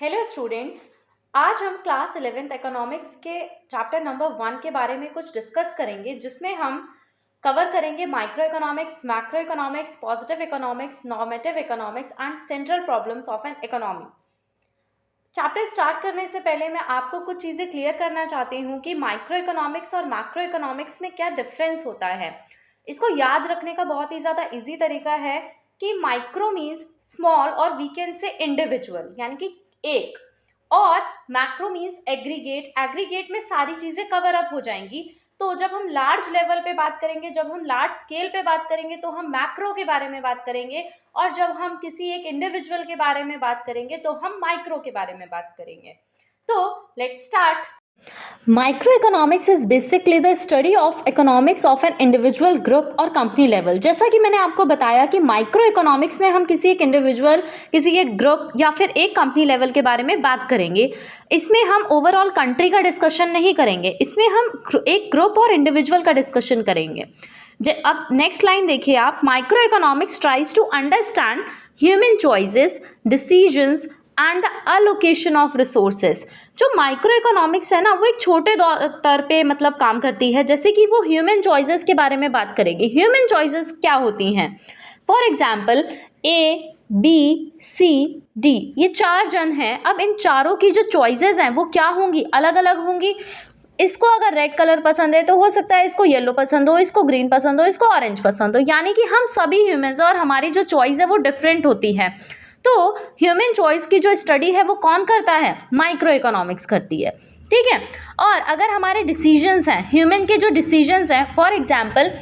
Hello students. आज हम class 11th economics के चैप्टर नंबर 1 के बारे में कुछ डिस्कस करेंगे, जिसमें हम कवर करेंगे micro economics, macro economics, positive economics, normative economics and central problems of an economy. Chapter start करने से पहले मैं आपको कुछ चीज़ें क्लियर करना चाहती हूँ कि माइक्रो इकोनॉमिक्स और मैक्रो इकोनॉमिक्स में क्या डिफरेंस होता है। इसको याद रखने का बहुत ही ज़्यादा इजी तरीका है कि माइक्रो मीन्स स्मॉल और वी कैन से इंडिविजुअल, यानी कि एक, और मैक्रो मीन्स एग्रीगेट। एग्रीगेट में सारी चीज़ें कवर अप हो जाएंगी। तो जब हम लार्ज लेवल पे बात करेंगे, जब हम लार्ज स्केल पे बात करेंगे, तो हम मैक्रो के बारे में बात करेंगे, और जब हम किसी एक इंडिविजुअल के बारे में बात करेंगे तो हम माइक्रो के बारे में बात करेंगे। तो let's start. Microeconomics is basically the study of economics of an individual, group और कंपनी लेवल। जैसा कि मैंने आपको बताया कि माइक्रो इकोनॉमिक्स में हम किसी एक इंडिविजुअल, किसी एक ग्रुप या फिर एक कंपनी लेवल के बारे में बात करेंगे। इसमें हम ओवरऑल कंट्री का डिस्कशन नहीं करेंगे, इसमें हम एक ग्रुप और इंडिविजुअल का डिस्कशन करेंगे। अब नेक्स्ट लाइन देखिए आप, micro economics tries to understand human choices, decisions and the allocation of resources. जो माइक्रो इकोनॉमिक्स है ना, वो एक छोटे स्तर पे मतलब काम करती है। जैसे कि वो ह्यूमन चॉइसेस के बारे में बात करेगी। ह्यूमन चॉइसेस क्या होती हैं? For example A, B, C, D, ये 4 जन हैं। अब इन चारों की जो चॉइसेस हैं वो क्या होंगी? अलग अलग होंगी। इसको अगर रेड कलर पसंद है तो हो सकता है इसको येलो पसंद हो, इसको ग्रीन पसंद हो, इसको ऑरेंज पसंद हो। यानी कि हम सभी ह्यूमंस और हमारी जो चॉइस है वो डिफरेंट होती है। तो ह्यूमन चॉइस की जो स्टडी है वो कौन करता है? माइक्रो इकोनॉमिक्स करती है। ठीक है। और अगर हमारे डिसीजंस हैं, ह्यूमन के जो डिसीजंस हैं, फॉर एग्जांपल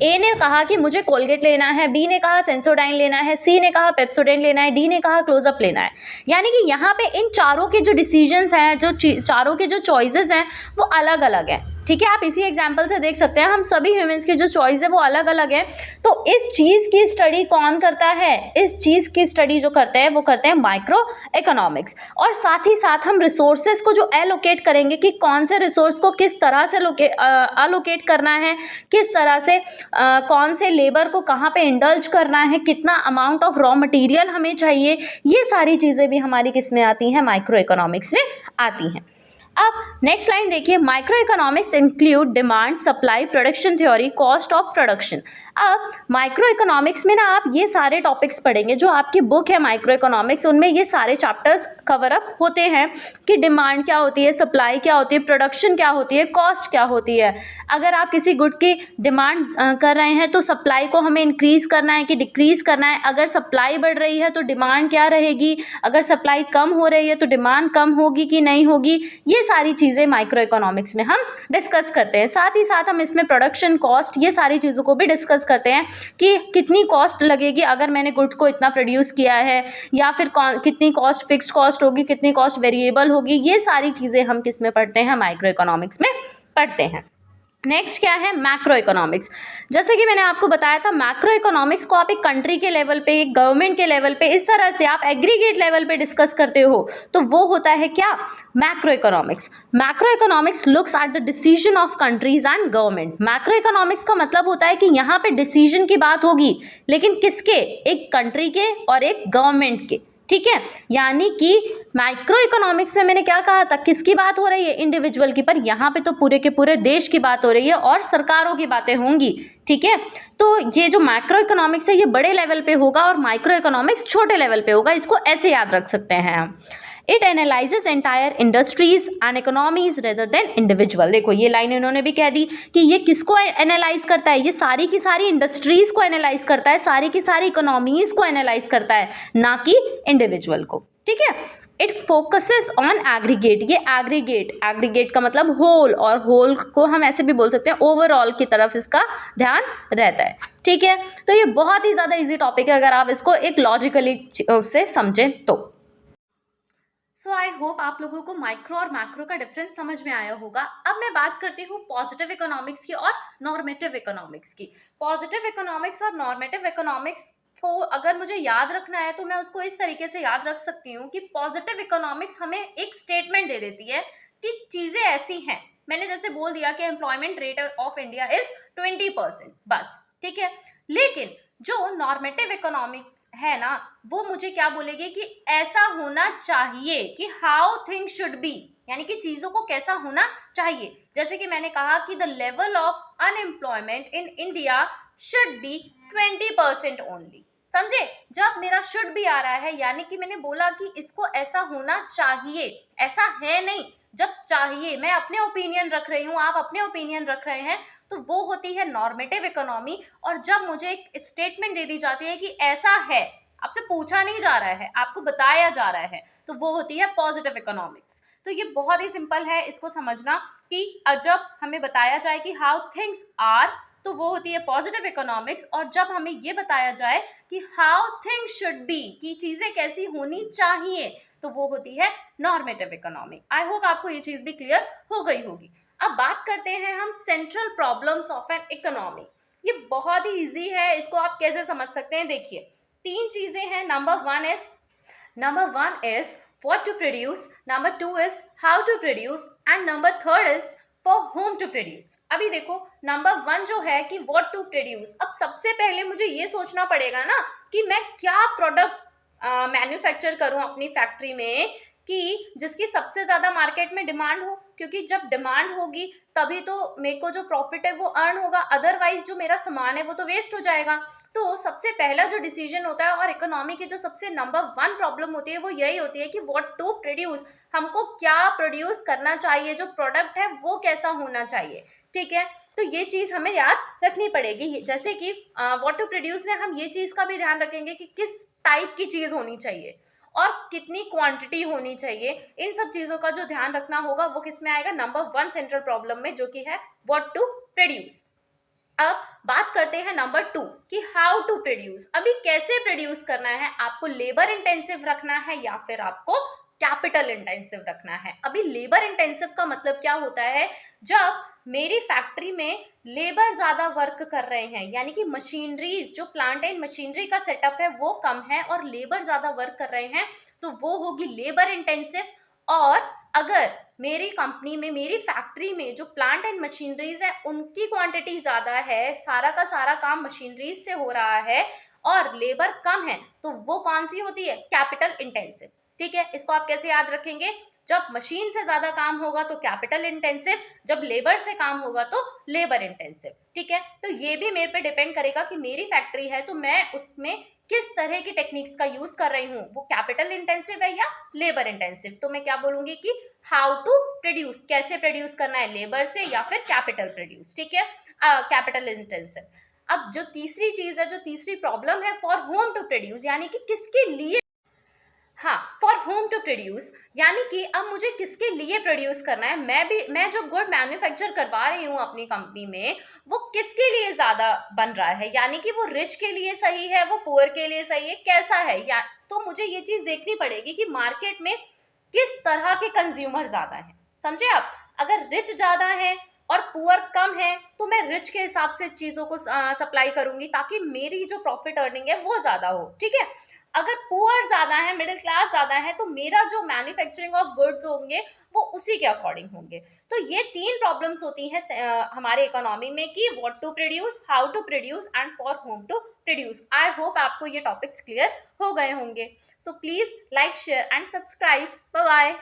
ए ने कहा कि मुझे कोलगेट लेना है, बी ने कहा सेंसोडाइन लेना है, सी ने कहा पेप्सोडेंट लेना है, डी ने कहा क्लोजअप लेना है। यानी कि यहाँ पे इन चारों के जो डिसीजंस हैं, जो चारों के जो चॉइसेस हैं वो अलग अलग हैं। ठीक है, आप इसी एग्जाम्पल से देख सकते हैं हम सभी ह्यूमंस की जो चॉइस है वो अलग अलग है। तो इस चीज़ की स्टडी कौन करता है? इस चीज़ की स्टडी जो करते हैं वो करते हैं माइक्रो इकोनॉमिक्स। और साथ ही साथ हम रिसोर्सेज को जो एलोकेट करेंगे कि कौन से रिसोर्स को किस तरह से अलोकेट करना है, किस तरह से कौन से लेबर को कहाँ पे इंडल्ज करना है, कितना अमाउंट ऑफ रॉ मटेरियल हमें चाहिए, ये सारी चीज़ें भी हमारी किस में आती हैं? माइक्रो इकोनॉमिक्स में आती हैं। अब नेक्स्ट लाइन देखिए, micro economics include demand, supply, production theory, cost of production. अब माइक्रो इकोनॉमिक्स में ना आप ये सारे टॉपिक्स पढ़ेंगे। जो आपकी बुक है माइक्रो इकोनॉमिक्स, उनमें ये सारे चैप्टर्स कवर अप होते हैं कि डिमांड क्या होती है, सप्लाई क्या होती है, प्रोडक्शन क्या होती है, कॉस्ट क्या होती है। अगर आप किसी गुड की डिमांड कर रहे हैं तो सप्लाई को हमें इंक्रीज़ करना है कि डिक्रीज़ करना है। अगर सप्लाई बढ़ रही है तो डिमांड क्या रहेगी, अगर सप्लाई कम हो रही है तो डिमांड कम होगी कि नहीं होगी। ये सारी चीज़ें माइक्रो इकोनॉमिक्स में हम डिस्कस करते हैं। साथ ही साथ हम इसमें प्रोडक्शन, कॉस्ट, ये सारी चीज़ों को भी डिस्कस करते हैं कि कितनी कॉस्ट लगेगी अगर मैंने गुड्स को इतना प्रोड्यूस किया है, या फिर कितनी कॉस्ट फिक्स्ड कॉस्ट होगी, कितनी कॉस्ट वेरिएबल होगी। ये सारी चीज़ें हम किस में पढ़ते हैं? माइक्रो इकोनॉमिक्स में पढ़ते हैं। नेक्स्ट क्या है? Macro economics. जैसे कि मैंने आपको बताया था, मैक्रो इकोनॉमिक्स को आप एक कंट्री के लेवल पे, एक गवर्नमेंट के लेवल पे, इस तरह से आप एग्रीगेट लेवल पे डिस्कस करते हो तो वो होता है क्या? Macro economics. Macro economics looks at the decision of countries and government. Macro economics का मतलब होता है कि यहाँ पे डिसीजन की बात होगी, लेकिन किसके? एक कंट्री के और एक गवर्नमेंट के। ठीक है, यानी कि माइक्रो इकोनॉमिक्स में मैंने क्या कहा था, किसकी बात हो रही है? इंडिविजुअल की। पर यहाँ पे तो पूरे के पूरे देश की बात हो रही है और सरकारों की बातें होंगी। ठीक है, तो ये जो मैक्रो इकोनॉमिक्स है ये बड़े लेवल पे होगा और माइक्रो इकोनॉमिक्स छोटे लेवल पे होगा। इसको ऐसे याद रख सकते हैं हम। It analyses entire industries and economies rather than individual. देखो ये लाइन इन्होंने भी कह दी कि ये किसको एनालाइज करता है? ये सारी की सारी इंडस्ट्रीज को एनालाइज करता है, सारी की सारी इकोनॉमीज को एनालाइज करता है, ना कि इंडिविजुअल को। ठीक है, इट फोकसेस ऑन एग्रीगेट। ये एग्रीगेट का मतलब होल, और होल को हम ऐसे भी बोल सकते हैं ओवरऑल की तरफ इसका ध्यान रहता है। ठीक है, तो ये बहुत ही ज़्यादा इजी टॉपिक है अगर आप इसको एक लॉजिकली से समझें तो। सो आई होप आप लोगों को माइक्रो और मैक्रो का डिफरेंस समझ में आया होगा। अब मैं बात करती हूँ पॉजिटिव इकोनॉमिक्स की और नॉर्मेटिव इकोनॉमिक्स की। पॉजिटिव इकोनॉमिक्स और नॉर्मेटिव इकोनॉमिक्स को अगर मुझे याद रखना है तो मैं उसको इस तरीके से याद रख सकती हूँ कि पॉजिटिव इकोनॉमिक्स हमें एक स्टेटमेंट दे देती है कि चीज़ें ऐसी हैं। मैंने जैसे बोल दिया कि employment rate of India is 20%, बस। ठीक है, लेकिन जो नॉर्मेटिव इकोनॉमिक्स है ना, वो मुझे क्या बोलेगी कि ऐसा होना चाहिए, कि हाउ थिंग्स शुड बी, यानी कि चीजों को कैसा होना चाहिए। जैसे कि मैंने कहा कि the level of unemployment in India should be 20% only. समझे, जब मेरा शुड भी आ रहा है यानी कि मैंने बोला कि इसको ऐसा होना चाहिए, ऐसा है नहीं। जब चाहिए, मैं अपने ओपिनियन रख रही हूँ, आप अपने ओपिनियन रख रहे हैं, तो वो होती है नॉर्मेटिव इकोनॉमी। और जब मुझे एक स्टेटमेंट दे दी जाती है कि ऐसा है, आपसे पूछा नहीं जा रहा है, आपको बताया जा रहा है, तो वो होती है पॉजिटिव इकोनॉमिक्स। तो ये बहुत ही सिंपल है इसको समझना, कि जब हमें बताया जाए कि हाउ थिंग्स आर, तो वो होती है पॉजिटिव इकोनॉमिक्स। और जब हमें ये बताया जाए कि हाउ थिंग्स शुड बी, कि चीजें कैसी होनी चाहिए, तो वो होती है नॉर्मेटिव इकोनॉमी। आई होप आपको ये चीज भी क्लियर हो गई होगी। अब बात करते हैं हम central problems of an economy. ये बहुत ही इजी है, इसको आप कैसे समझ सकते हैं, देखिए तीन चीजें हैं। Number one is what to produce, number two is how to produce, and number third is for whom to produce। अभी देखो नंबर वन जो है कि what to produce, अब सबसे पहले मुझे ये सोचना पड़ेगा ना कि मैं क्या प्रोडक्ट मैन्युफैक्चर करूं अपनी फैक्ट्री में, कि जिसकी सबसे ज्यादा मार्केट में डिमांड हो, क्योंकि जब डिमांड होगी तभी तो मेरे को जो प्रॉफिट है वो अर्न होगा, अदरवाइज जो मेरा सामान है वो तो वेस्ट हो जाएगा। तो सबसे पहला जो डिसीजन होता है, और इकोनॉमी की जो सबसे नंबर वन प्रॉब्लम होती है, वो यही होती है कि व्हाट टू प्रोड्यूस, हमको क्या प्रोड्यूस करना चाहिए, जो प्रोडक्ट है वो कैसा होना चाहिए। ठीक है, तो ये चीज हमें याद रखनी पड़ेगी। जैसे कि व्हाट टू प्रोड्यूस में हम ये चीज का भी ध्यान रखेंगे कि किस टाइप की चीज होनी चाहिए और कितनी क्वांटिटी होनी चाहिए। इन सब चीजों का जो ध्यान रखना होगा वो किस में आएगा, नंबर वन सेंट्रल प्रॉब्लम में, जो कि है व्हाट टू प्रोड्यूस। अब बात करते हैं नंबर टू कि हाउ टू प्रोड्यूस। अभी कैसे प्रोड्यूस करना है, आपको लेबर इंटेंसिव रखना है या फिर आपको कैपिटल इंटेंसिव रखना है। अभी लेबर इंटेंसिव का मतलब क्या होता है, जब मेरी फैक्ट्री में लेबर ज्यादा वर्क कर रहे हैं, यानी कि मशीनरीज, जो प्लांट एंड मशीनरी का सेटअप है वो कम है और लेबर ज्यादा वर्क कर रहे हैं, तो वो होगी लेबर इंटेंसिव। और अगर मेरी कंपनी में, मेरी फैक्ट्री में जो प्लांट एंड मशीनरीज है उनकी क्वांटिटी ज्यादा है, सारा का सारा काम मशीनरीज से हो रहा है और लेबर कम है, तो वो कौन सी होती है, कैपिटल इंटेंसिव। ठीक है, इसको आप कैसे याद रखेंगे, जब मशीन से ज्यादा काम होगा तो कैपिटल इंटेंसिव, जब लेबर से काम होगा तो लेबर इंटेंसिव। ठीक है, तो ये भी मेरे पे डिपेंड करेगा कि मेरी फैक्ट्री है तो मैं उसमें किस तरह की टेक्निक्स का यूज कर रही हूँ, वो कैपिटल इंटेंसिव है या लेबर इंटेंसिव। तो मैं क्या बोलूंगी कि हाउ टू प्रोड्यूस, कैसे प्रोड्यूस करना है, लेबर से या फिर कैपिटल प्रोड्यूस। ठीक है, कैपिटल इंटेंसिव। अब जो तीसरी चीज है, जो तीसरी प्रॉब्लम है, फॉर होम टू प्रोड्यूस, यानी कि किसके लिए, हाँ, फॉर होम टू प्रोड्यूस, यानी कि अब मुझे किसके लिए प्रोड्यूस करना है। मैं जो गुड मैन्युफैक्चर करवा रही हूँ अपनी कंपनी में, वो किसके लिए ज्यादा बन रहा है, यानी कि वो रिच के लिए सही है, वो पुअर के लिए सही है, कैसा है। या तो मुझे ये चीज देखनी पड़ेगी कि मार्केट में किस तरह के कंज्यूमर ज्यादा हैं। समझे आप, अगर रिच ज्यादा है और पुअर कम है तो मैं रिच के हिसाब से चीजों को सप्लाई करूंगी, ताकि मेरी जो प्रॉफिट अर्निंग है वो ज्यादा हो। ठीक है, अगर पुअर ज्यादा है, मिडिल क्लास ज्यादा है, तो मेरा जो मैन्युफैक्चरिंग ऑफ गुड्स होंगे वो उसी के अकॉर्डिंग होंगे। तो ये तीन प्रॉब्लम्स होती हैं हमारे इकोनॉमी में, कि what to produce, how to produce and for whom to produce. I hope आपको ये टॉपिक्स क्लियर हो गए होंगे। So please like, share and subscribe. Bye bye.